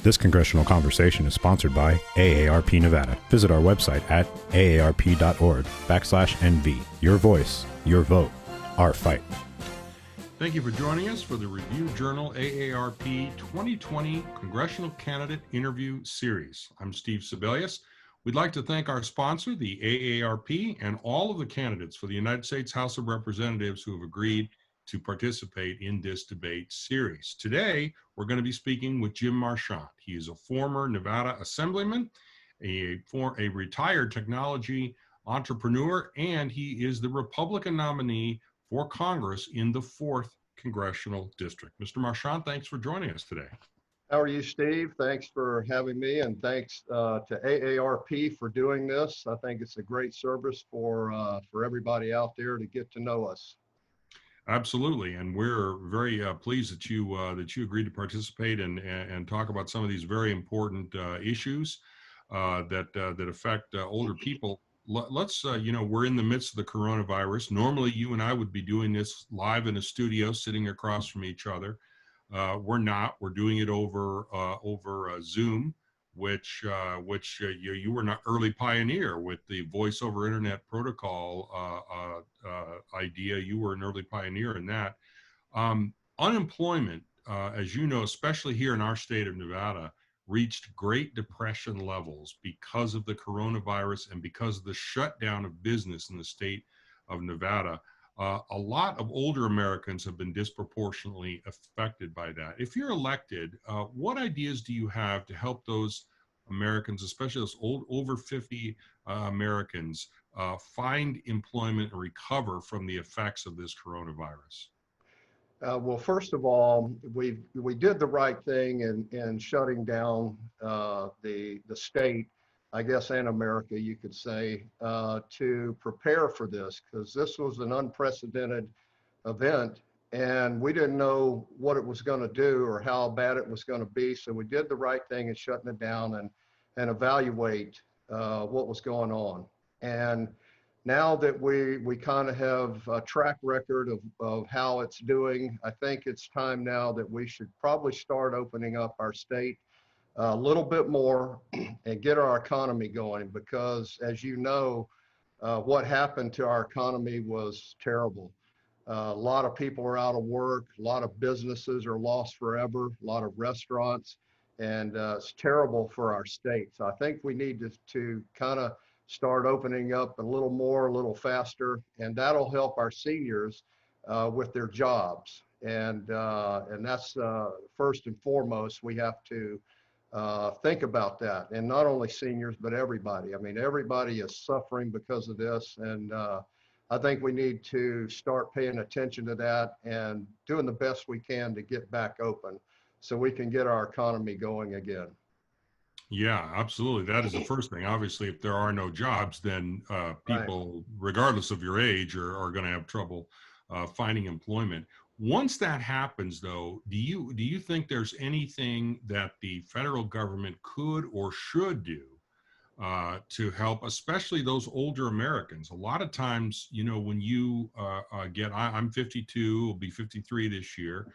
This congressional conversation is sponsored by AARP Nevada. Visit our website at aarp.org/NV. Your voice, your vote, our fight. Thank you for joining us for the Review Journal AARP 2020 Congressional Candidate Interview Series. I'm Steve Sebelius. We'd like to thank our sponsor, the AARP, and all of the candidates for the United States House of Representatives who have agreed to participate in this debate series. Today, we're going to be speaking with Jim Marchant. He is a former Nevada assemblyman, a retired technology entrepreneur, and he is the Republican nominee for Congress in the 4th Congressional District. Mr. Marchant, thanks for joining us today. How are you, Steve? Thanks for having me, and thanks to AARP for doing this. I think it's a great service for everybody out there to get to know us. Absolutely, and we're very pleased that you agreed to participate and talk about some of these very important issues that affect older people. Let's we're in the midst of the coronavirus. Normally, you and I would be doing this live in a studio, sitting across from each other. We're not. We're doing it over Zoom, which you were an early pioneer with the voice over internet protocol idea. You were an early pioneer in that. Unemployment, as you know, especially here in our state of Nevada, reached Great Depression levels because of the coronavirus and because of the shutdown of business in the state of Nevada. A lot of older Americans have been disproportionately affected by that. If you're elected, what ideas do you have to help those Americans, especially those over 50 Americans, find employment and recover from the effects of this coronavirus? Well, first of all, we did the right thing in shutting down the state, I guess, and America, you could say, to prepare for this, because this was an unprecedented event and we didn't know what it was going to do or how bad it was going to be. So we did the right thing in shutting it down and evaluate what was going on. And now that we kind of have a track record of how it's doing, I think it's time now that we should probably start opening up our state a little bit more and get our economy going, because as you know, what happened to our economy was terrible. A lot of people are out of work, a lot of businesses are lost forever, a lot of restaurants, and it's terrible for our state. So I think we need to kind of start opening up a little more, a little faster, and that'll help our seniors with their jobs. And that's first and foremost, we have to think about that. And not only seniors, but everybody. I mean, everybody is suffering because of this. And I think we need to start paying attention to that and doing the best we can to get back open so we can get our economy going again. Yeah, absolutely. That is the first thing. Obviously, if there are no jobs, then people, regardless of your age, are going to have trouble finding employment. Once that happens, though, do you think there's anything that the federal government could or should do to help, especially those older Americans? A lot of times, when you I'm 52, will be 53 this year.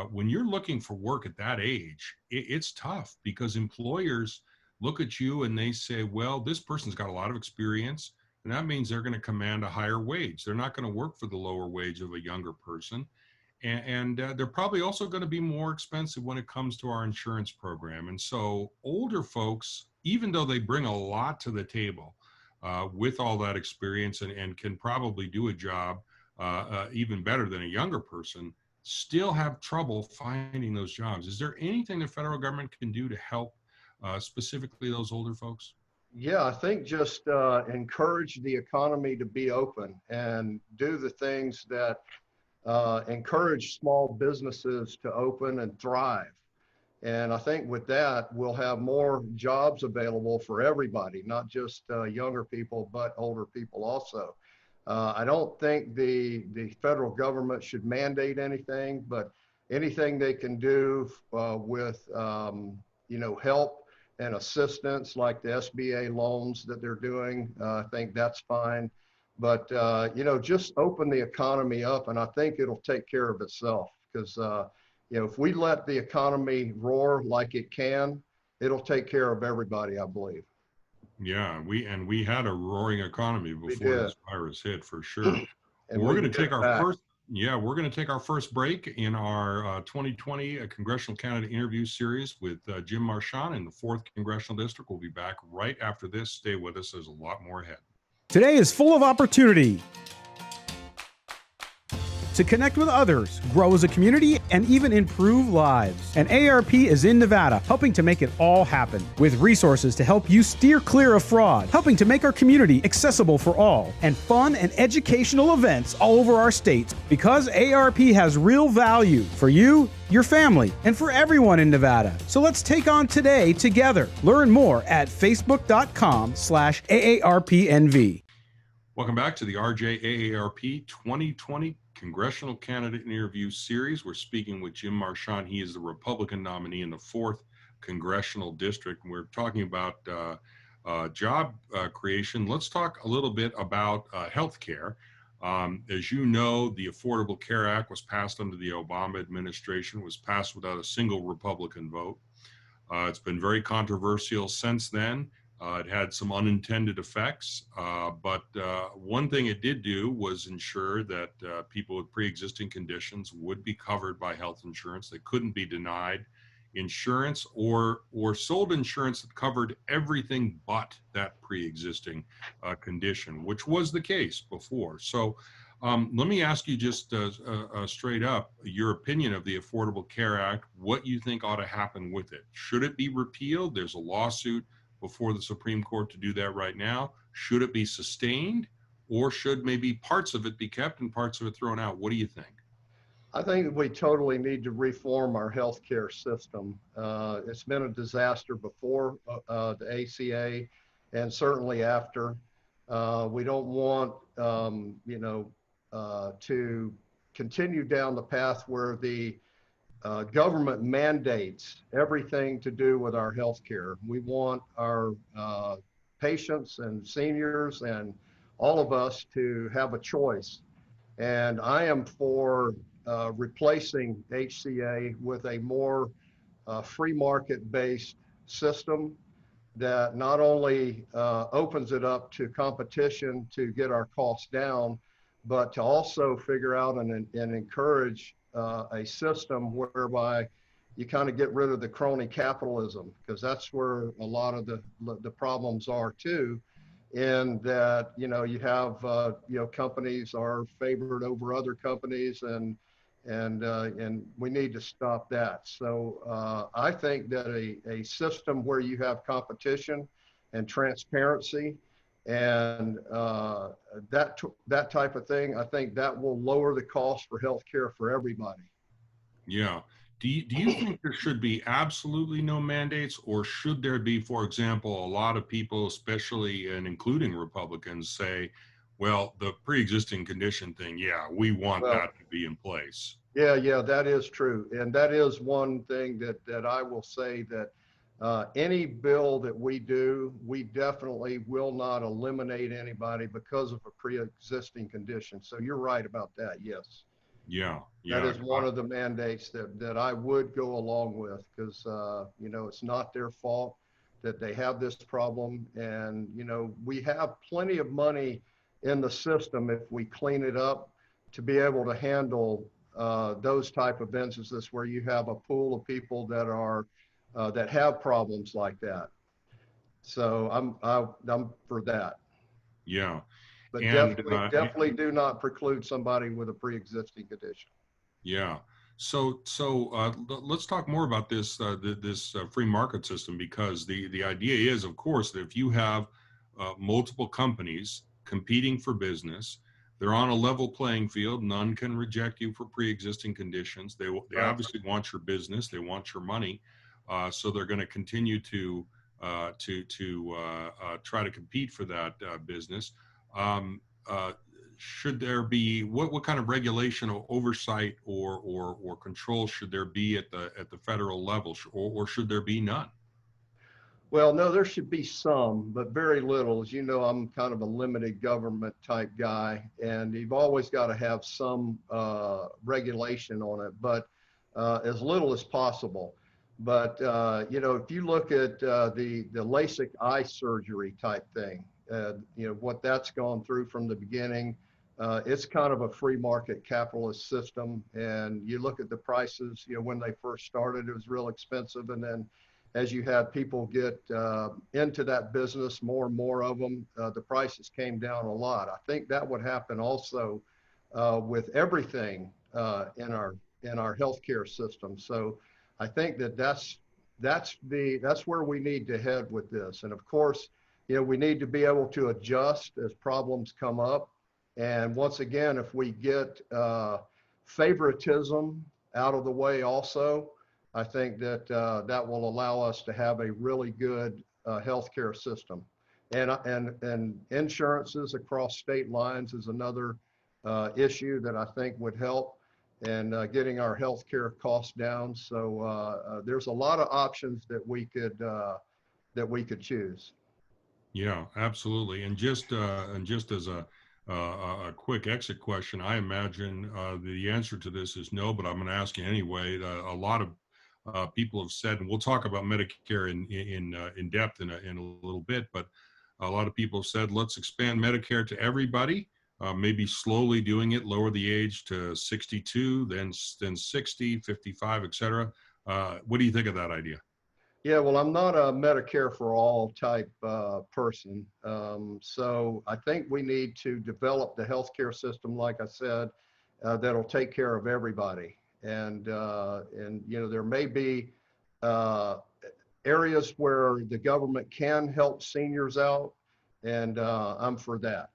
When you're looking for work at that age, it's tough because employers look at you and they say, well, this person's got a lot of experience, and that means they're going to command a higher wage. They're not going to work for the lower wage of a younger person. And they're probably also going to be more expensive when it comes to our insurance program. And so older folks, even though they bring a lot to the table with all that experience and can probably do a job even better than a younger person, still have trouble finding those jobs. Is there anything the federal government can do to help specifically those older folks? Yeah, I think just encourage the economy to be open and do the things that encourage small businesses to open and thrive. And I think with that, we'll have more jobs available for everybody, not just younger people, but older people also. I don't think the federal government should mandate anything, but anything they can do with help and assistance, like the SBA loans that they're doing, I think that's fine. But just open the economy up, and I think it'll take care of itself, because if we let the economy roar like it can, it'll take care of everybody, I believe. Yeah, we had a roaring economy We before did. this virus hit, for sure. And Well, we're we going can to get take it our back. first, yeah, we're going to take our first break in our 2020 Congressional Candidate Interview Series with Jim Marchant in the 4th Congressional District. We'll be back right after this. Stay with us. There's a lot more ahead. Today is full of opportunity to connect with others, grow as a community, and even improve lives. And AARP is in Nevada, helping to make it all happen, with resources to help you steer clear of fraud, helping to make our community accessible for all, and fun and educational events all over our state. Because AARP has real value for you, your family, and for everyone in Nevada. So let's take on today together. Learn more at facebook.com/AARPNV. Welcome back to the RJ AARP 2020 Congressional Candidate Interview Series. We're speaking with Jim Marchant. He is the Republican nominee in the 4th Congressional District. And we're talking about job creation. Let's talk a little bit about health care. As you know, the Affordable Care Act was passed under the Obama administration, was passed without a single Republican vote. It's been very controversial since then. It had some unintended effects, but one thing it did do was ensure that people with pre-existing conditions would be covered by health insurance. They couldn't be denied insurance or sold insurance that covered everything but that pre-existing condition, which was the case before. So let me ask you just straight up your opinion of the Affordable Care Act, what you think ought to happen with it. Should it be repealed? There's a lawsuit before the Supreme Court to do that right now. Should it be sustained, or should maybe parts of it be kept and parts of it thrown out? What do you think? I think we totally need to reform our healthcare system. It's been a disaster before the ACA, and certainly after. We don't want, to continue down the path where the government mandates everything to do with our healthcare. We want our patients and seniors and all of us to have a choice. And I am for replacing HCA with a more free market-based system that not only opens it up to competition to get our costs down, but to also figure out and encourage a system whereby you kind of get rid of the crony capitalism, because that's where a lot of the problems are too, in that, you have, companies are favored over other companies, and we need to stop that. So I think that a system where you have competition and transparency and that type of thing, I think that will lower the cost for healthcare for everybody. Yeah. Do you think there should be absolutely no mandates, or should there be, for example, a lot of people, especially and including Republicans, say, well, the pre-existing condition thing, yeah, we want that to be in place? Yeah, that is true. And that is one thing that I will say, that any bill that we do, we definitely will not eliminate anybody because of a pre-existing condition. So you're right about that, yes. Yeah. That is one of the mandates that I would go along with, because, it's not their fault that they have this problem. And, we have plenty of money in the system if we clean it up to be able to handle those type of instances where you have a pool of people that are that have problems like that. So I'm for that. Yeah. But And definitely do not preclude somebody with a pre-existing condition. yeah. So let's talk more about this this free market system, because the idea is, of course, that if you have multiple companies competing for business, they're on a level playing field. None can reject you for pre-existing conditions. They obviously want your business. They want your money. So they're going to continue to try to compete for that business. Should there be, what kind of regulation or oversight or control should there be at the federal level, or should there be none? Well, no, there should be some, but very little. As you know, I'm kind of a limited government type guy, and you've always got to have some regulation on it. But as little as possible. But if you look at the LASIK eye surgery type thing, what that's gone through from the beginning, it's kind of a free market capitalist system. And you look at the prices, when they first started, it was real expensive. And then as you had people get into that business, more and more of them, the prices came down a lot. I think that would happen also with everything in our healthcare system. So I think that's where we need to head with this. And of course, we need to be able to adjust as problems come up. And once again, if we get favoritism out of the way also, I think that that will allow us to have a really good healthcare system. And insurances across state lines is another issue that I think would help, and getting our healthcare costs down. So there's a lot of options that we could choose. Yeah, absolutely. And just as a quick exit question, I imagine the answer to this is no, but I'm going to ask you anyway. A lot of people have said, and we'll talk about Medicare in depth in a little bit, but a lot of people have said, let's expand Medicare to everybody. Maybe slowly doing it, lower the age to 62, then 60, 55, et cetera. What do you think of that idea? Yeah, well, I'm not a Medicare for all type person. So I think we need to develop the healthcare system, like I said, that'll take care of everybody. And there may be areas where the government can help seniors out, and I'm for that.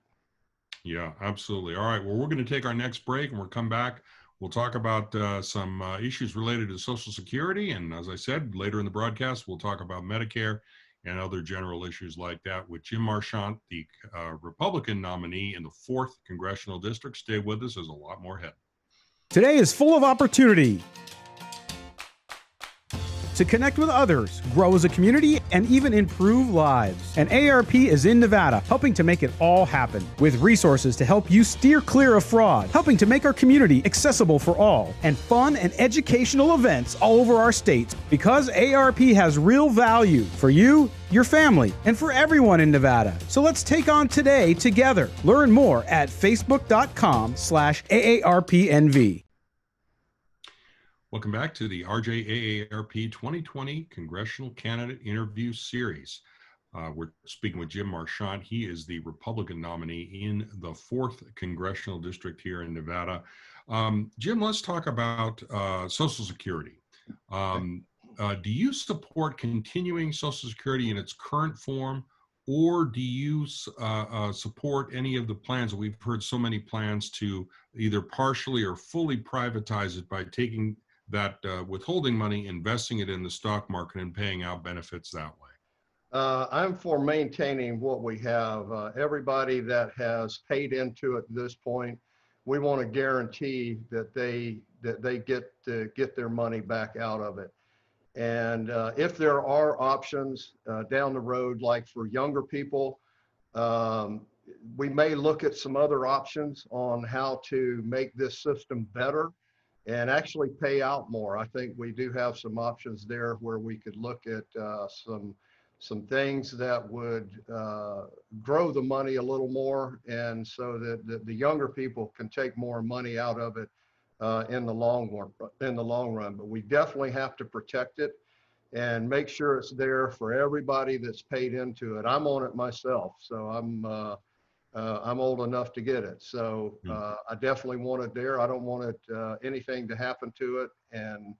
Yeah, absolutely. All right. Well, we're going to take our next break, and we'll come back. We'll talk about some issues related to Social Security. And as I said, later in the broadcast, we'll talk about Medicare and other general issues like that with Jim Marchant, the Republican nominee in the 4th Congressional District. Stay with us. There's a lot more ahead. Today is full of opportunity to connect with others, grow as a community, and even improve lives. And AARP is in Nevada, helping to make it all happen, with resources to help you steer clear of fraud, helping to make our community accessible for all, and fun and educational events all over our state. Because AARP has real value for you, your family, and for everyone in Nevada. So let's take on today together. Learn more at facebook.com/AARPNV. Welcome back to the RJAARP 2020 Congressional Candidate Interview Series. We're speaking with Jim Marchant. He is the Republican nominee in the 4th Congressional District here in Nevada. Jim, let's talk about Social Security. Do you support continuing Social Security in its current form, or do you support any of the plans? We've heard so many plans to either partially or fully privatize it by taking that withholding money, investing it in the stock market, and paying out benefits that way. I'm for maintaining what we have. Everybody that has paid into it at this point, we want to guarantee that they get their money back out of it. And if there are options down the road, like for younger people, we may look at some other options on how to make this system better and actually pay out more. I think we do have some options there where we could look at some things that would grow the money a little more, and so that the younger people can take more money out of it in the long run. But we definitely have to protect it and make sure it's there for everybody that's paid into it. I'm on it myself, so I'm old enough to get it. So I definitely want it there. I don't want it anything to happen to it. And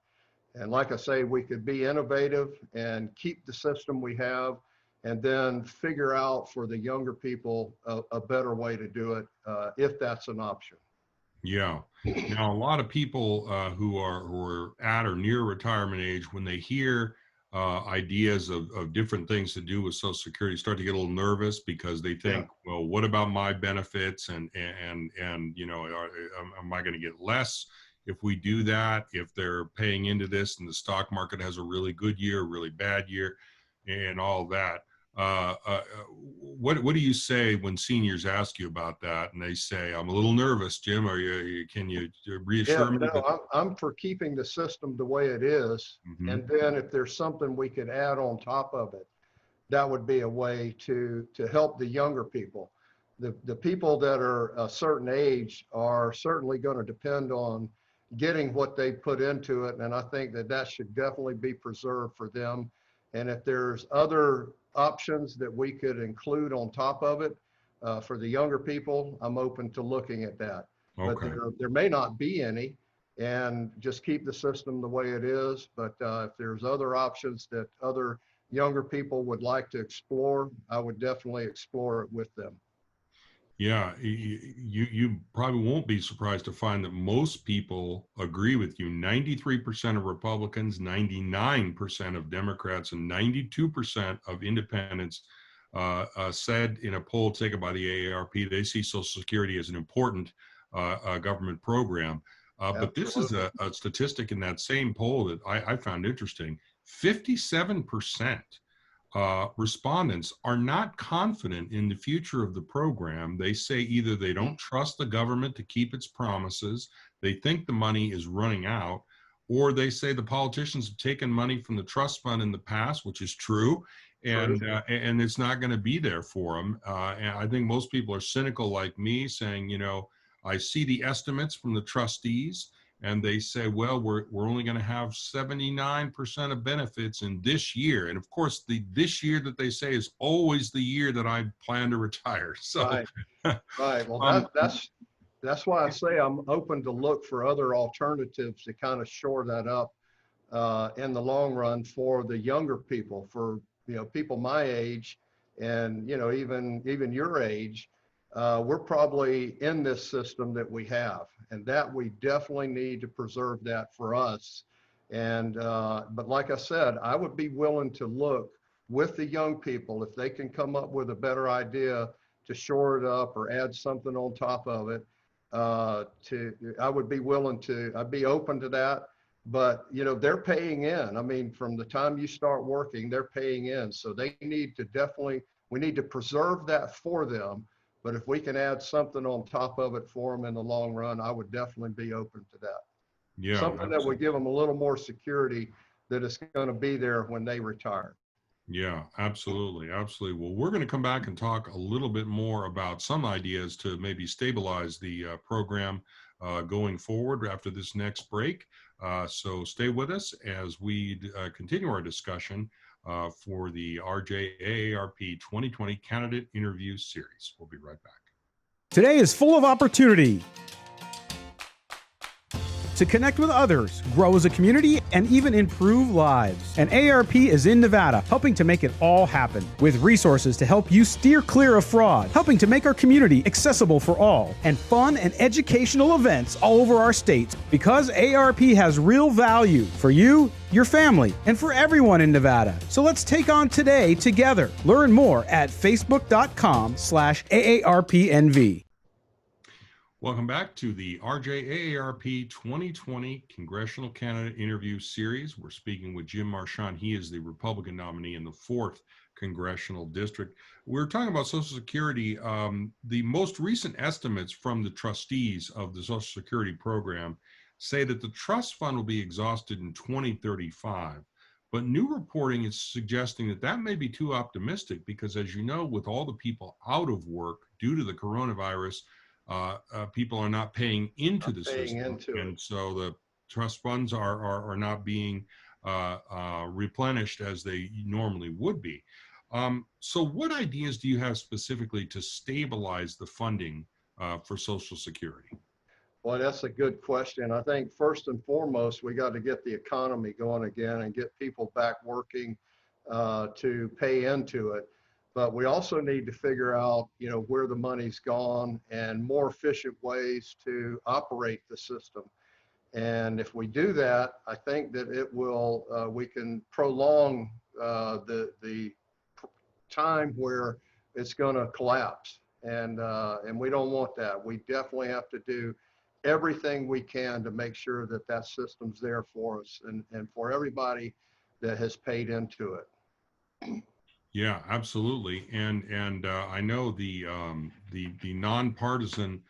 like I say, we could be innovative and keep the system we have, and then figure out for the younger people a better way to do it if that's an option. Yeah. Now, a lot of people who are at or near retirement age, when they hear ideas of different things to do with Social Security, start to get a little nervous because they think, well, what about my benefits? And am I going to get less if we do that? If they're paying into this and the stock market has a really good year, really bad year, and all that. what do you say when seniors ask you about that and they say, I'm a little nervous, Jim? Can you reassure me that? No, I'm for keeping the system the way it is. Mhm. And then if there's something we could add on top of it, that would be a way to help the younger people. The people that are a certain age are certainly going to depend on getting what they put into it. And I think that that should definitely be preserved for them. And if there's other options that we could include on top of it for the younger people, I'm open to looking at that. But Okay. there may not be any, and just keep the system the way it is. But if there's other options that other younger people would like to explore, I would definitely explore it with them. Yeah, you probably won't be surprised to find that most people agree with you. 93% of Republicans, 99% of Democrats, and 92% of independents said in a poll taken by the AARP, they see Social Security as an important government program. But this is Absolutely. a statistic in that same poll that I found interesting. 57% respondents are not confident in the future of the program. They say either they don't trust the government to keep its promises, they think the money is running out, or they say the politicians have taken money from the trust fund in the past, which is true, and it's not going to be there for them. And I think most people are cynical like me, saying, I see the estimates from the trustees, and they say, well, we're only going to have 79% of benefits in this year. And of course, this year that they say is always the year that I plan to retire. So, Right. Right. Well, um, that's why I say I'm open to look for other alternatives to kind of shore that up in the long run for the younger people, for people my age, and even your age. We're probably in this system that we have, and that we definitely need to preserve that for us. And but like I said, I would be willing to look with the young people if they can come up with a better idea to shore it up or add something on top of it. I would be willing to. I'd be open to that. But they're paying in. I mean, from the time you start working, they're paying in. So they need to definitely. We need to preserve that for them. But if we can add something on top of it for them in the long run, I would definitely be open to that. yeah, Something that would absolutely. give them a little more security that it's going to be there when they retire. Yeah, absolutely. Absolutely. Well, we're going to come back and talk a little bit more about some ideas to maybe stabilize the program going forward after this next break. So stay with us as we continue our discussion for the AARP 2020 Candidate Interview Series. We'll be right back. Today is full of opportunity to connect with others, grow as a community, and even improve lives. And AARP is in Nevada, helping to make it all happen, with resources to help you steer clear of fraud, helping to make our community accessible for all, and fun and educational events all over our state. Because AARP has real value for you, your family, and for everyone in Nevada. So let's take on today together. Learn more at facebook.com/AARPNV. Welcome back to the AARP 2020 Congressional Candidate Interview Series. We're speaking with Jim Marchant. He is the Republican nominee in the 4th Congressional District. We're talking about Social Security. The most recent estimates from the trustees of the Social Security program say that the trust fund will be exhausted in 2035. But new reporting is suggesting that that may be too optimistic because, as you know, with all the people out of work due to the coronavirus, people are not paying into the system, and so the trust funds are not being replenished as they normally would be. So what ideas do you have specifically to stabilize the funding for Social Security? Well, that's a good question. I think first and foremost, we got to get the economy going again and get people back working to pay into it. But we also need to figure out, where the money's gone and more efficient ways to operate the system. And if we do that, I think that it will, we can prolong the time where it's going to collapse. And we don't want that. We definitely have to do everything we can to make sure that that system's there for us and for everybody that has paid into it. Yeah, absolutely. And I know the nonpartisan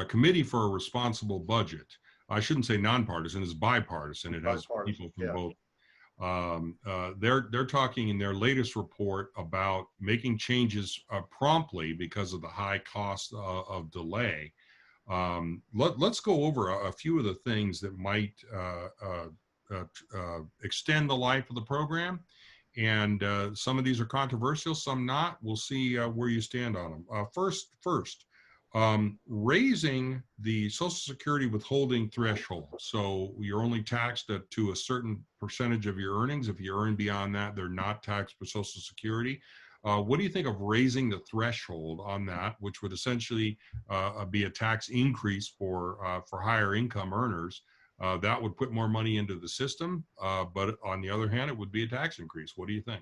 committee for a responsible budget. I shouldn't say nonpartisan; it's bipartisan. It has Bipartisan, people from yeah. both. They're talking in their latest report about making changes promptly because of the high cost of delay. Let's go over a few of the things that might extend the life of the program. And some of these are controversial, some not. We'll see where you stand on them. First, raising the Social Security withholding threshold. So you're only taxed to a certain percentage of your earnings. If you earn beyond that, they're not taxed for Social Security. What do you think of raising the threshold on that, which would essentially be a tax increase for higher income earners? That would put more money into the system, but on the other hand, it would be a tax increase. What do you think?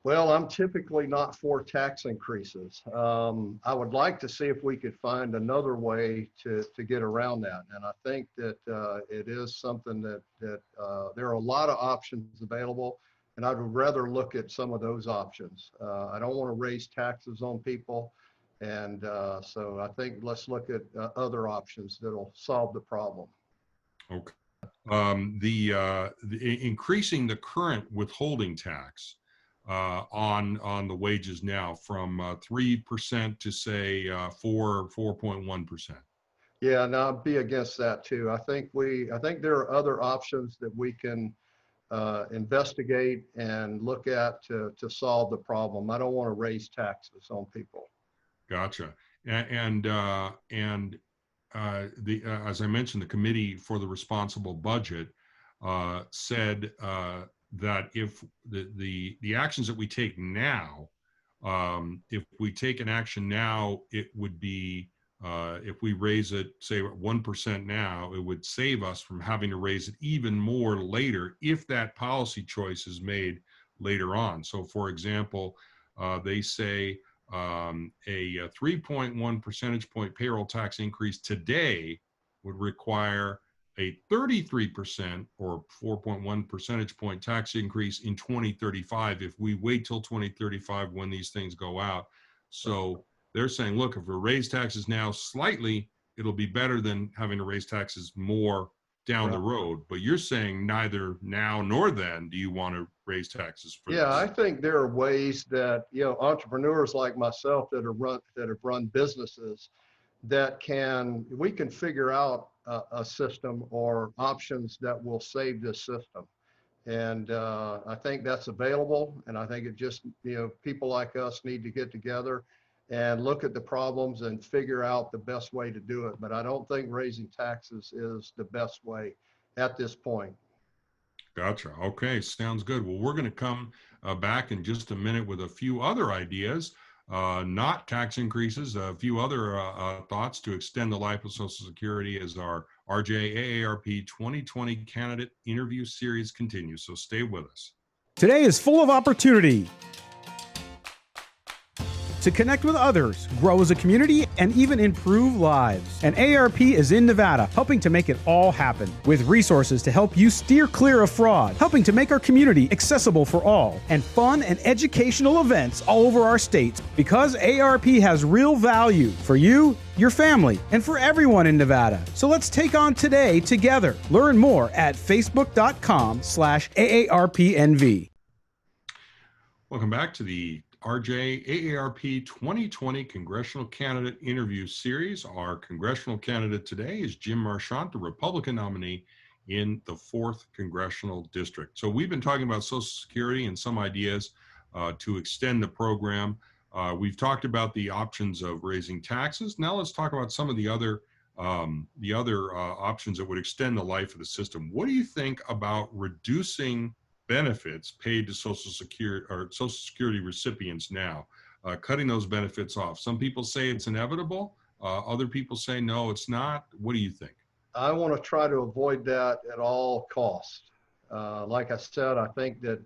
Well, I'm typically not for tax increases. I would like to see if we could find another way to get around that. And I think that it is something that there are a lot of options available, and I would rather look at some of those options. I don't want to raise taxes on people. And so I think let's look at other options that'll solve the problem. Okay. Increasing the current withholding tax on the wages now from 3% to say 4.1%. Yeah, and I'd be against that too. I think there are other options that we can investigate and look at to solve the problem. I don't want to raise taxes on people. Gotcha. And as I mentioned, the Committee for the Responsible Budget said that if the actions that we take now, if we take an action now, it would be if we raise it, say 1% now, it would save us from having to raise it even more later if that policy choice is made later on. So, for example, they say a 3.1 percentage point payroll tax increase today would require a 33% or 4.1 percentage point tax increase in 2035 if we wait till 2035 when these things go out. So they're saying, look, if we raise taxes now slightly, it'll be better than having to raise taxes more down the road. But you're saying neither now nor then do you want to raise taxes for this. I think there are ways that, entrepreneurs like myself that have run businesses that we can figure out a system or options that will save this system. And I think that's available. And I think it just, people like us need to get together and look at the problems and figure out the best way to do it. But I don't think raising taxes is the best way at this point. Gotcha. Okay, sounds good. Well, we're going to come back in just a minute with a few other ideas, not tax increases, a few other thoughts to extend the life of Social Security as our AARP 2020 candidate interview series continues. So stay with us. Today is full of opportunity to connect with others, grow as a community, and even improve lives. And AARP is in Nevada, helping to make it all happen, with resources to help you steer clear of fraud, helping to make our community accessible for all, and fun and educational events all over our state, because AARP has real value for you, your family, and for everyone in Nevada. So let's take on today together. Learn more at facebook.com/AARPNV. Welcome back to the AARP 2020 Congressional Candidate Interview Series. Our congressional candidate today is Jim Marchant, the Republican nominee in the 4th Congressional District. So we've been talking about Social Security and some ideas to extend the program. We've talked about the options of raising taxes. Now let's talk about some of the other options that would extend the life of the system. What do you think about reducing benefits paid to Social Security recipients now, cutting those benefits off? Some people say it's inevitable. Other people say, no, it's not. What do you think? I want to try to avoid that at all costs. Like I said, I think that,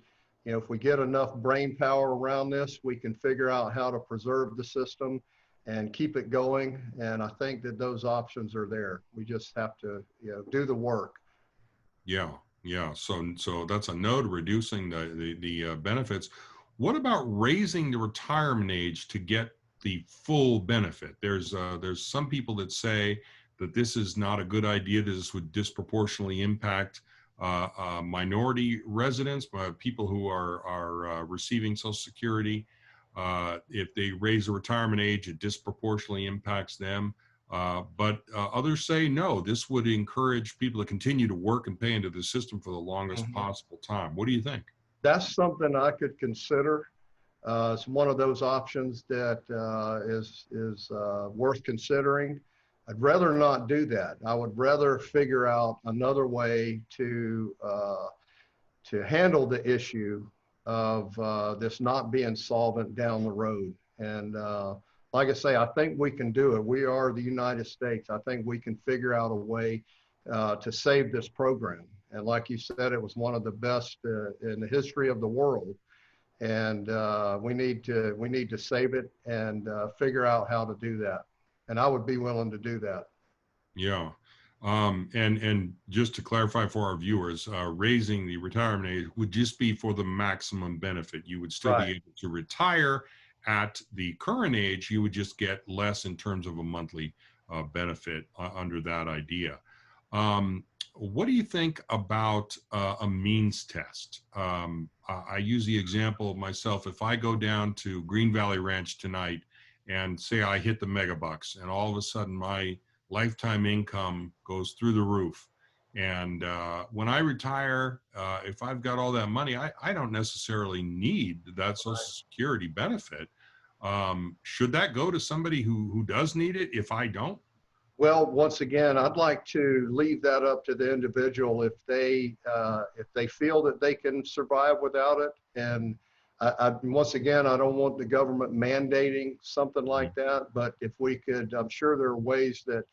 if we get enough brain power around this, we can figure out how to preserve the system and keep it going. And I think that those options are there. We just have to, do the work. Yeah. So that's a no to reducing the benefits. What about raising the retirement age to get the full benefit? There's some people that say that this is not a good idea. This would disproportionately impact minority residents, people who are receiving Social Security. If they raise the retirement age, it disproportionately impacts them. But others say no, this would encourage people to continue to work and pay into the system for the longest possible time. What do you think? That's something I could consider. It's one of those options that is worth considering. I'd rather not do that. I would rather figure out another way to handle the issue of this not being solvent down the road. And like I say, I think we can do it. We are the United States. I think we can figure out a way to save this program. And like you said, it was one of the best in the history of the world. And we need to save it and figure out how to do that. And I would be willing to do that. Yeah. And just to clarify for our viewers, raising the retirement age would just be for the maximum benefit. You would still be able to retire at the current age. You would just get less in terms of a monthly benefit under that idea. What do you think about a means test? I use the example of myself. If I go down to Green Valley Ranch tonight and say I hit the megabucks and all of a sudden my lifetime income goes through the roof. And when I retire, if I've got all that money, I don't necessarily need that Social Security benefit. Should that go to somebody who does need it if I don't? Well, once again, I'd like to leave that up to the individual if they feel that they can survive without it. And once again, I don't want the government mandating something like that, but if we could, I'm sure there are ways that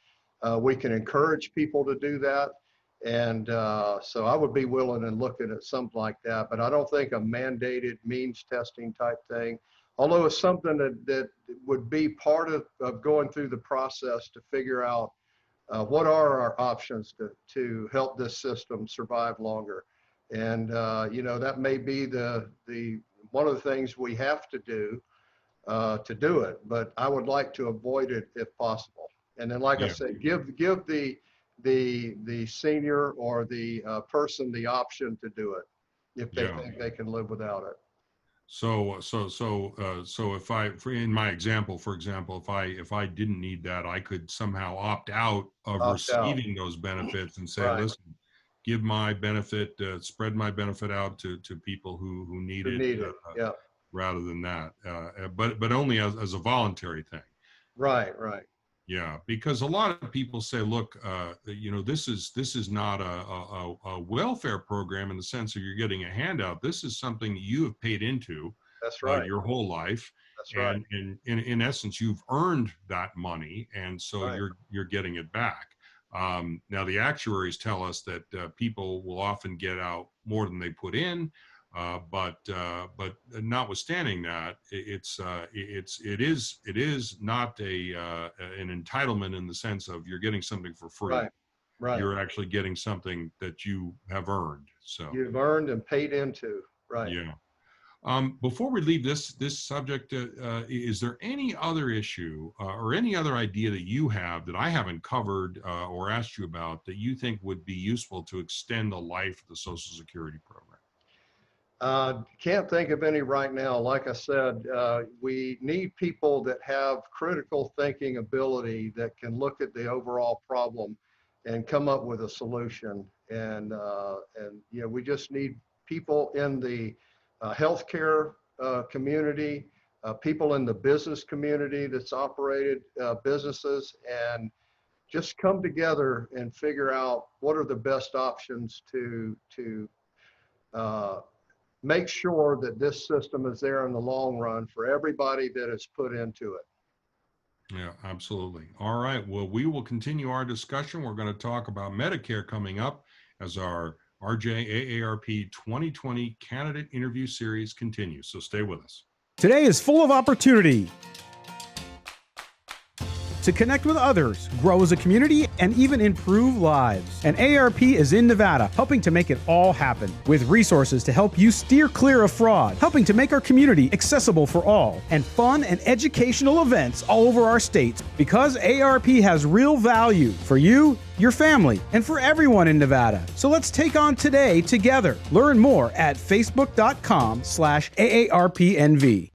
we can encourage people to do that. And so I would be willing and looking at something like that, but I don't think a mandated means testing type thing, although it's something that would be part of going through the process to figure out what are our options to help this system survive longer. And, that may be one of the things we have to do it, but I would like to avoid it if possible. And then, like I said, give the senior or the person the option to do it if they think they can live without it. So if in my example, for example, if I didn't need that, I could somehow opt out of receiving those benefits and say, listen, give my benefit, spread my benefit out to people who need it. Rather than that, but only as a voluntary thing. Right. Yeah, because a lot of people say, look, this is not a welfare program in the sense of you're getting a handout. This is something that you have paid into. That's right. Your whole life. That's right. And in essence, you've earned that money, and so you're getting it back. Now, the actuaries tell us that people will often get out more than they put in. But notwithstanding that, it is not an entitlement in the sense of you're getting something for free. Right. You're actually getting something that you have earned. So you've earned and paid into. Right. Yeah. Before we leave this subject, is there any other issue or any other idea that you have that I haven't covered or asked you about that you think would be useful to extend the life of the Social Security program? Can't think of any right now. Like I said, we need people that have critical thinking ability that can look at the overall problem and come up with a solution. And we just need people in the healthcare community, people in the business community that's operated businesses, and just come together and figure out what are the best options to make sure that this system is there in the long run for everybody that is put into it. Yeah, absolutely. All right. Well, we will continue our discussion. We're going to talk about Medicare coming up as our AARP 2020 candidate interview series continues. So stay with us. Today is full of opportunity. to connect with others, grow as a community, and even improve lives. And AARP is in Nevada, helping to make it all happen, with resources to help you steer clear of fraud, helping to make our community accessible for all, and fun and educational events all over our state, because AARP has real value for you, your family, and for everyone in Nevada. So let's take on today together. Learn more at facebook.com/AARPNV.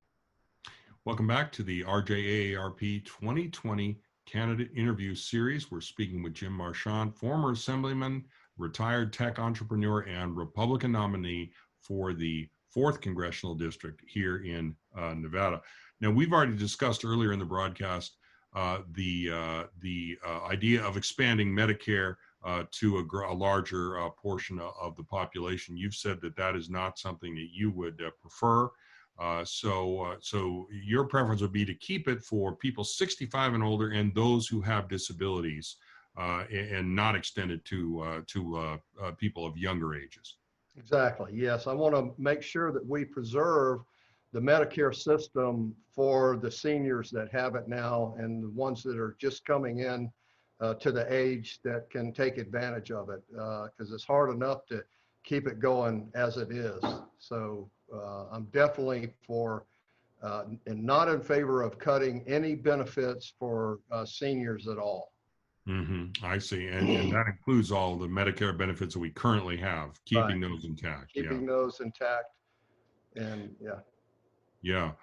Welcome back to the RJAARP 2020 Candidate Interview Series. We're speaking with Jim Marchant, former Assemblyman, retired tech entrepreneur, and Republican nominee for the 4th Congressional District here in Nevada. Now, we've already discussed earlier in the broadcast the idea of expanding Medicare to a larger portion of the population. You've said that that is not something that you would prefer. So your preference would be to keep it for people 65 and older and those who have disabilities, and not extend it to people of younger ages. Exactly. Yes, I want to make sure that we preserve the Medicare system for the seniors that have it now and the ones that are just coming in to the age that can take advantage of it, because it's hard enough to keep it going as it is. So I'm definitely for and not in favor of cutting any benefits for seniors at all. Mm-hmm. I see. And that includes all the Medicare benefits that we currently have, keeping Right. those intact. Keeping those intact. And yeah. Yeah.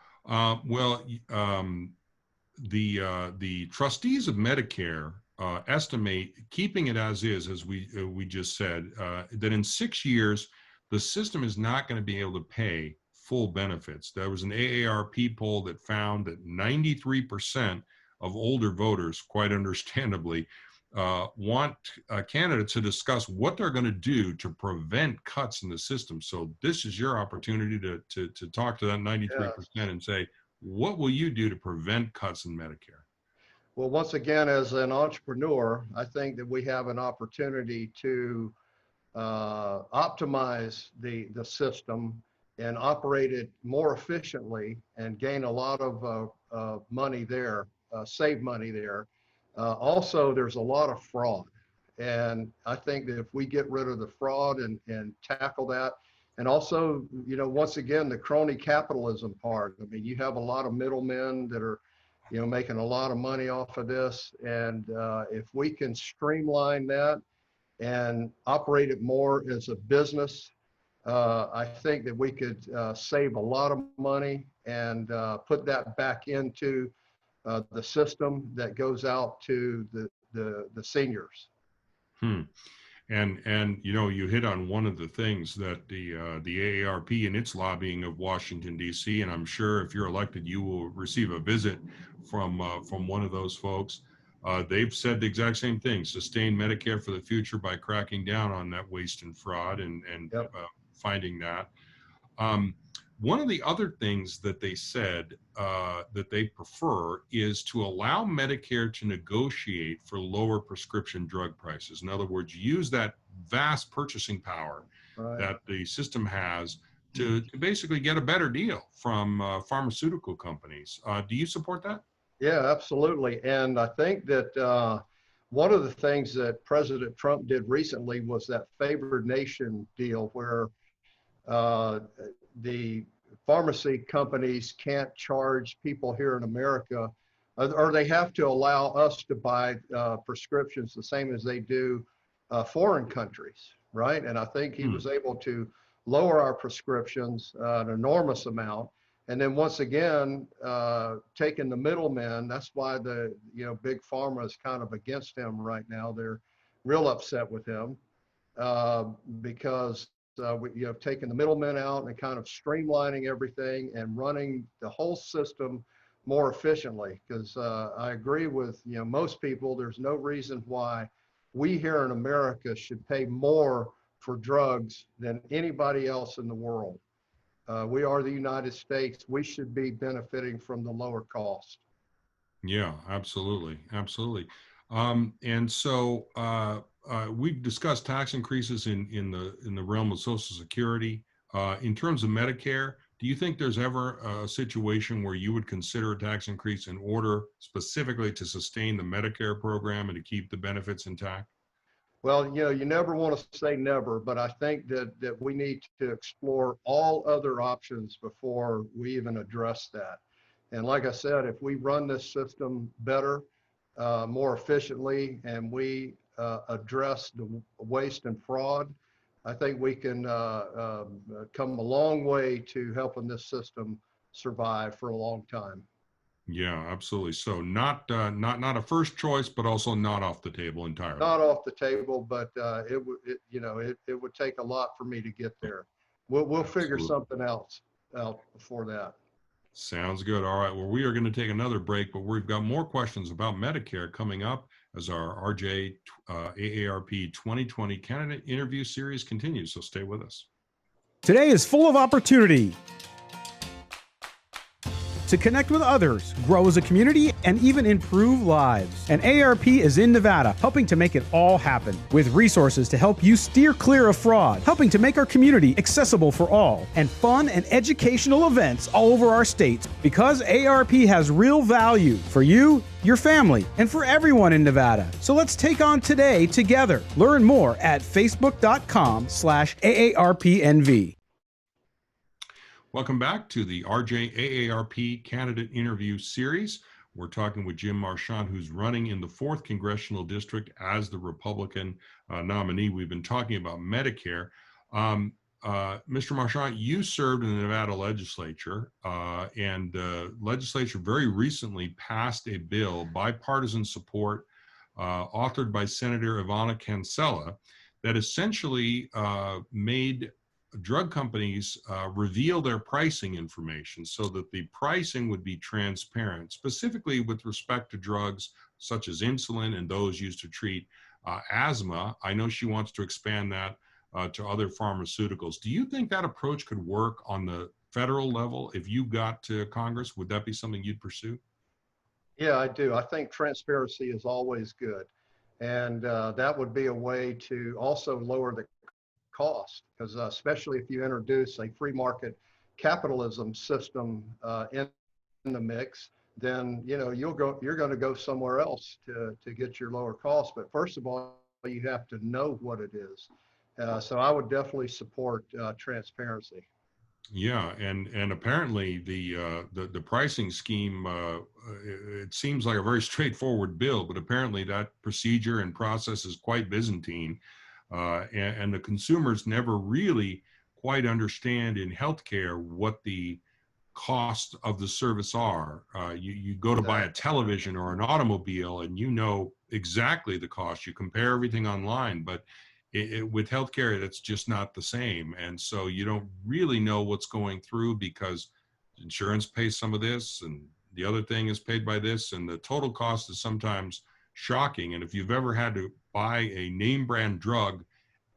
The trustees of Medicare estimate, keeping it as is, as we just said, that in 6 years, the system is not going to be able to pay full benefits. There was an AARP poll that found that 93% of older voters, quite understandably, want candidates to discuss what they're going to do to prevent cuts in the system. So this is your opportunity to talk to that 93% and say, what will you do to prevent cuts in Medicare? Well, once again, as an entrepreneur, I think that we have an opportunity to optimize the system and operate it more efficiently and gain a lot of money there, save money there. Also, there's a lot of fraud. And I think that if we get rid of the fraud and tackle that, and also, once again, the crony capitalism part. I mean, you have a lot of middlemen that are, making a lot of money off of this. And if we can streamline that and operate it more as a business, I think that we could save a lot of money and put that back into the system that goes out to the seniors. And you hit on one of the things that the AARP and its lobbying of Washington, D.C., and I'm sure if you're elected, you will receive a visit from one of those folks. They've said the exact same thing: sustain Medicare for the future by cracking down on that waste and fraud and finding that. One of the other things that they said that they prefer is to allow Medicare to negotiate for lower prescription drug prices. In other words, use that vast purchasing power that the system has to basically get a better deal from pharmaceutical companies. Do you support that? Yeah, absolutely. And I think that one of the things that President Trump did recently was that favored nation deal where the pharmacy companies can't charge people here in America, or they have to allow us to buy prescriptions the same as they do foreign countries, right? And I think he was able to lower our prescriptions an enormous amount. And then once again, taking the middlemen, that's why the big pharma is kind of against him right now. They're real upset with him because we have taken the middlemen out and kind of streamlining everything and running the whole system more efficiently. Because I agree with most people. There's no reason why we here in America should pay more for drugs than anybody else in the world. We are the United States. We should be benefiting from the lower cost. Yeah, absolutely, absolutely. And so we've discussed tax increases in the realm of Social Security. In terms of Medicare, Do you think there's ever a situation where you would consider a tax increase in order specifically to sustain the Medicare program and to keep the benefits intact? Well, you never want to say never, but I think that we need to explore all other options before we even address that. And like I said, if we run this system better, more efficiently, and we address the waste and fraud, I think we can come a long way to helping this system survive for a long time. Yeah, absolutely. So not a first choice, but also not off the table entirely. Not off the table, but it would take a lot for me to get there. We'll figure something else out before that. Sounds good. All right. Well, we are going to take another break, but we've got more questions about Medicare coming up as our AARP 2020 candidate interview series continues. So stay with us. Today is full of opportunity to connect with others, grow as a community, and even improve lives. And AARP is in Nevada, helping to make it all happen, with resources to help you steer clear of fraud, helping to make our community accessible for all, and fun and educational events all over our state. Because AARP has real value for you, your family, and for everyone in Nevada. So let's take on today together. Learn more at facebook.com/AARPNV. Welcome back to the AARP candidate interview series. We're talking with Jim Marchant, who's running in the 4th Congressional District as the Republican nominee. We've been talking about Medicare. Mr. Marchant, you served in the Nevada legislature, and the legislature very recently passed a bill, bipartisan support, authored by Senator Ivana Cancela, that essentially made drug companies reveal their pricing information so that the pricing would be transparent, specifically with respect to drugs such as insulin and those used to treat asthma. I know she wants to expand that to other pharmaceuticals. Do you think that approach could work on the federal level if you got to Congress? Would that be something you'd pursue? Yeah, I do. I think transparency is always good. And that would be a way to also lower the cost, because especially if you introduce a free market capitalism system in the mix, then you're going to go somewhere else to get your lower costs. But first of all, you have to know what it is. So I would definitely support transparency. Yeah, and apparently the pricing scheme, it seems like a very straightforward bill, but apparently that procedure and process is quite Byzantine. And the consumers never really quite understand in healthcare what the cost of the service are. You go to buy a television or an automobile and you know exactly the cost. You compare everything online, but with healthcare, it's just not the same. And so you don't really know what's going through because insurance pays some of this and the other thing is paid by this, and the total cost is sometimes shocking. And if you've ever had to buy a name brand drug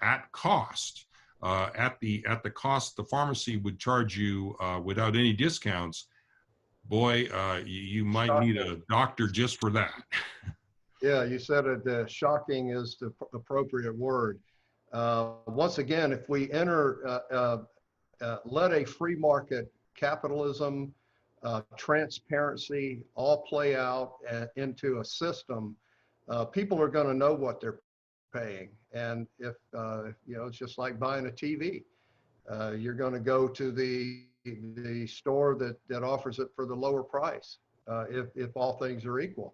at cost, at the cost the pharmacy would charge you without any discounts, boy, you might need a doctor just for that. Yeah, you said it. Shocking is the appropriate word. Once again, if we let a free market capitalism, transparency all play out into a system, people are going to know what they're paying. And if it's just like buying a TV, you're going to go to the store that offers it for the lower price, if all things are equal.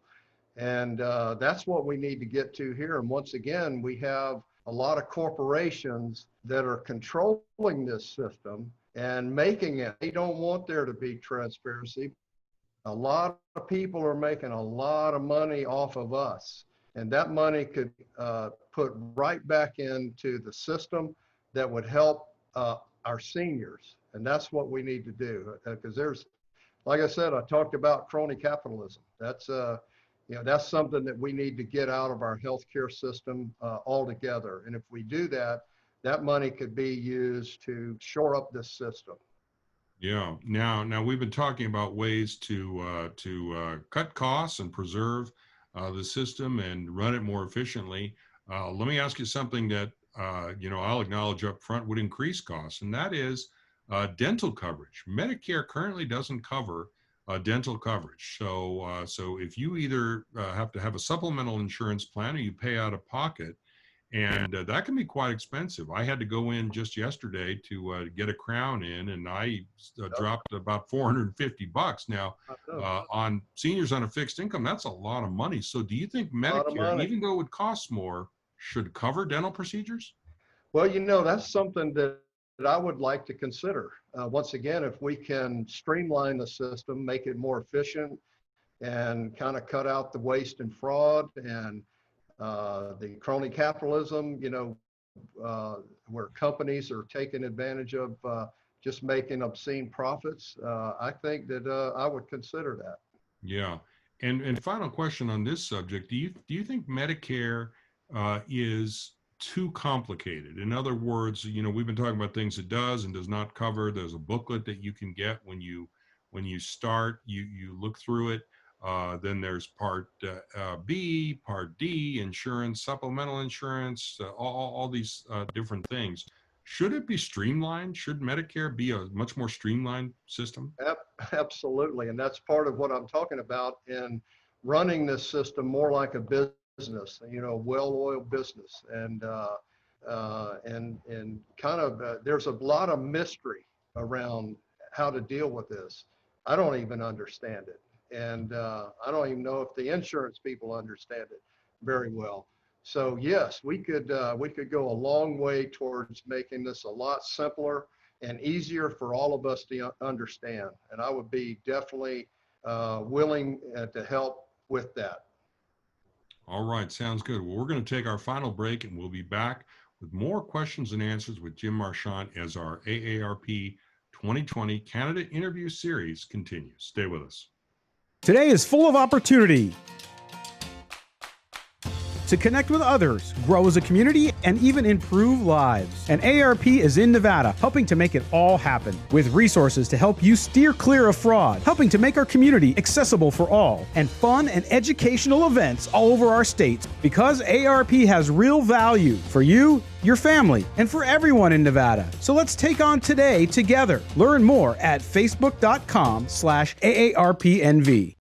And that's what we need to get to here. And once again, we have a lot of corporations that are controlling this system and making it. They don't want there to be transparency. A lot of people are making a lot of money off of us. And that money could put right back into the system that would help our seniors. And that's what we need to do. Because there's, like I said, I talked about crony capitalism. That's something that we need to get out of our healthcare system altogether. And if we do that, that money could be used to shore up this system. Yeah. Now we've been talking about ways to cut costs and preserve the system and run it more efficiently. Let me ask you something that I'll acknowledge up front would increase costs, and that is dental coverage. Medicare currently doesn't cover dental coverage. So if you either have to have a supplemental insurance plan or you pay out of pocket, and that can be quite expensive. I had to go in just yesterday to get a crown in, and I dropped about $450. Now, on seniors on a fixed income, that's a lot of money. So do you think Medicare, even though it would cost more, should cover dental procedures? Well, that's something that I would like to consider. Once again, if we can streamline the system, make it more efficient, and kind of cut out the waste and fraud and the crony capitalism, where companies are taking advantage of just making obscene profits, I think that I would consider that. Yeah. And final question on this subject, do you think Medicare is too complicated? In other words, we've been talking about things it does and does not cover. There's a booklet that you can get when you start, you look through it. Then there's Part B, Part D, insurance, supplemental insurance, all these different things. Should it be streamlined? Should Medicare be a much more streamlined system? Absolutely. And that's part of what I'm talking about in running this system more like a business, well-oiled business. And kind of, there's a lot of mystery around how to deal with this. I don't even understand it. And I don't even know if the insurance people understand it very well. So yes, we could go a long way towards making this a lot simpler and easier for all of us to understand. And I would be definitely willing to help with that. All right, sounds good. Well, we're going to take our final break, and we'll be back with more questions and answers with Jim Marchant as our AARP 2020 candidate interview series continues. Stay with us. Today is full of opportunity to connect with others, grow as a community, and even improve lives. And AARP is in Nevada, helping to make it all happen, with resources to help you steer clear of fraud, helping to make our community accessible for all, and fun and educational events all over our state. Because AARP has real value for you, your family, and for everyone in Nevada. So let's take on today together. Learn more at facebook.com/AARPNV.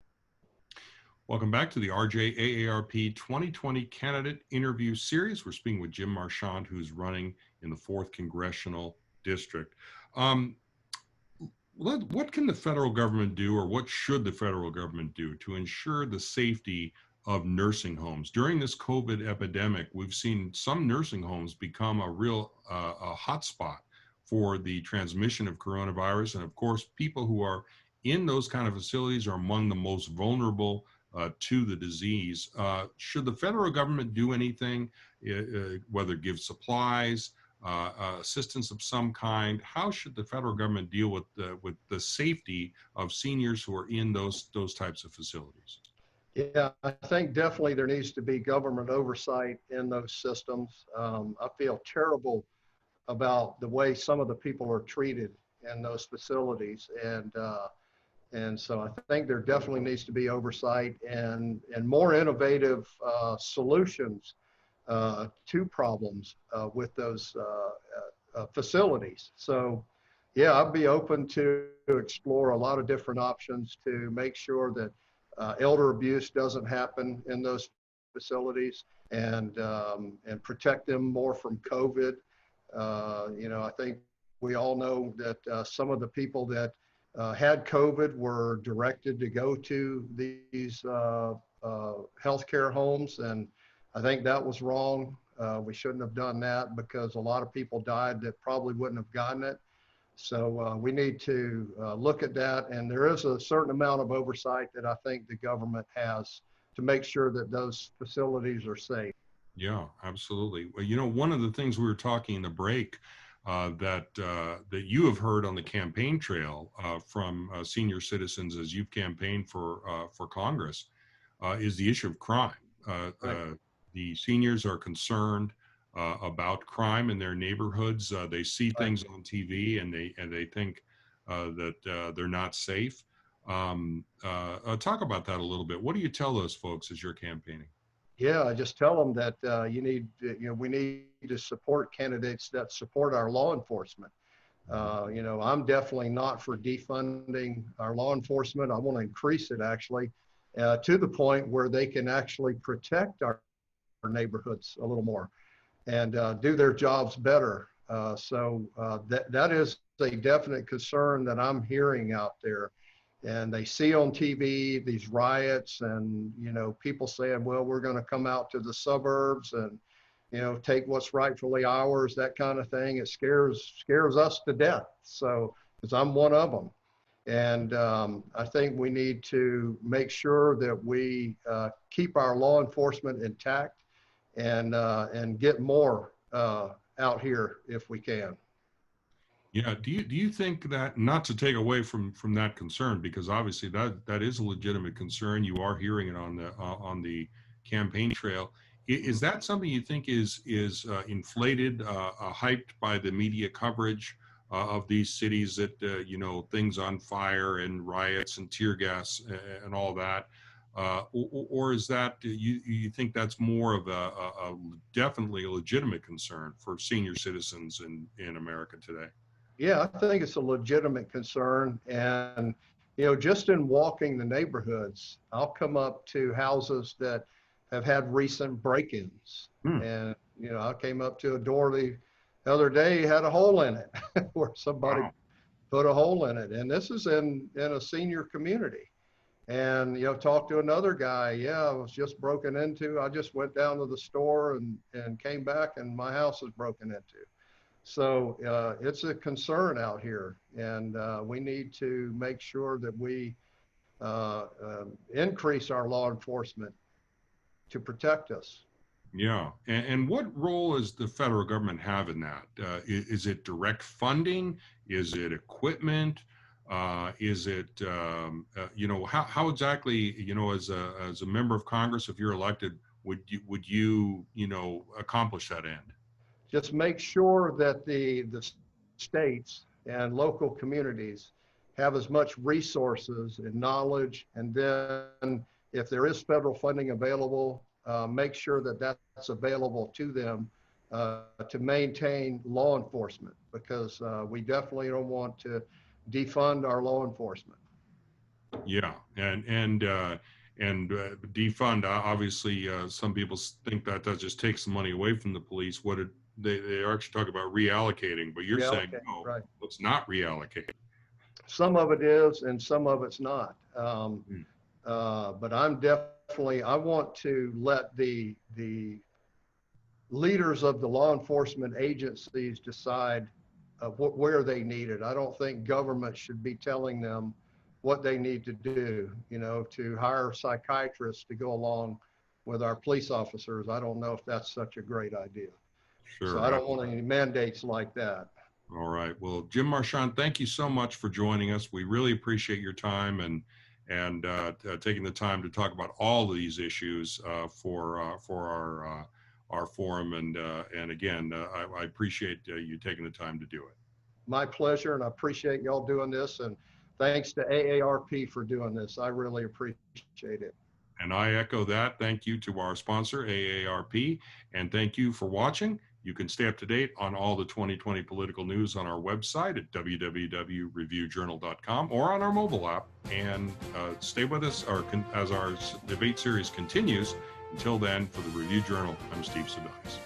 Welcome back to the RJ AARP 2020 candidate interview series. We're speaking with Jim Marchant, who's running in the 4th Congressional District. What can the federal government do, or what should the federal government do to ensure the safety of nursing homes? During this COVID epidemic, we've seen some nursing homes become a real a hotspot for the transmission of coronavirus. And of course, people who are in those kind of facilities are among the most vulnerable to the disease. Should the federal government do anything, whether give supplies, assistance of some kind? How should the federal government deal with the safety of seniors who are in those types of facilities? Yeah, I think definitely there needs to be government oversight in those systems. I feel terrible about the way some of the people are treated in those facilities. And so I think there definitely needs to be oversight and more innovative solutions to problems with those facilities. So yeah, I'd be open to explore a lot of different options to make sure that elder abuse doesn't happen in those facilities, and protect them more from COVID. I think we all know that some of the people that had COVID were directed to go to these healthcare homes, and I think that was wrong. We shouldn't have done that, because a lot of people died that probably wouldn't have gotten it. So we need to look at that, and there is a certain amount of oversight that I think the government has to make sure that those facilities are safe. Yeah, absolutely. Well, one of the things we were talking in the break that you have heard on the campaign trail from senior citizens as you've campaigned for Congress is the issue of crime. Right. The seniors are concerned about crime in their neighborhoods. They see things on TV and they think that they're not safe. Talk about that a little bit. What do you tell those folks as you're campaigning? Yeah, I just tell them that we need to support candidates that support our law enforcement. I'm definitely not for defunding our law enforcement. I want to increase it actually to the point where they can actually protect our neighborhoods a little more and do their jobs better. That is a definite concern that I'm hearing out there. And they see on TV these riots and, people saying, well, we're going to come out to the suburbs and, take what's rightfully ours, that kind of thing. It scares us to death. So, because I'm one of them. And I think we need to make sure that we keep our law enforcement intact and get more out here if we can. Yeah. Do you think that, not to take away from that concern, because obviously that is a legitimate concern. You are hearing it on the campaign trail. Is that something you think is inflated, hyped by the media coverage of these cities that things on fire and riots and tear gas and all that, or is that you think that's more of a definitely a legitimate concern for senior citizens in America today? Yeah, I think it's a legitimate concern. And, just in walking the neighborhoods, I'll come up to houses that have had recent break-ins. And, I came up to a door the other day, had a hole in it where somebody put a hole in it. And this is in a senior community. And, talked to another guy. Yeah, I was just broken into. I just went down to the store and came back and my house was broken into. So it's a concern out here, and we need to make sure that we increase our law enforcement to protect us. Yeah, and what role does the federal government have in that? Is it direct funding? Is it equipment? Is it how exactly as a member of Congress, if you're elected, would you accomplish that end? Just make sure that the states and local communities have as much resources and knowledge, and then if there is federal funding available, make sure that that's available to them to maintain law enforcement, because we definitely don't want to defund our law enforcement. Yeah, and defund, obviously some people think that just takes the money away from the police. They actually talk about reallocating, but you're saying no, right. Let's not reallocate. Some of it is and some of it's not. But I want to let the leaders of the law enforcement agencies decide where they need it. I don't think government should be telling them what they need to do, to hire psychiatrists to go along with our police officers. I don't know if that's such a great idea. Sure. So I don't want any mandates like that. All right. Well, Jim Marchant, thank you so much for joining us. We really appreciate your time and taking the time to talk about all of these issues for our forum. And again, I appreciate you taking the time to do it. My pleasure, and I appreciate y'all doing this. And thanks to AARP for doing this. I really appreciate it. And I echo that. Thank you to our sponsor, AARP, and thank you for watching. You can stay up to date on all the 2020 political news on our website at www.reviewjournal.com or on our mobile app. And stay with us as our debate series continues. Until then, for the Review Journal, I'm Steve Sebelius.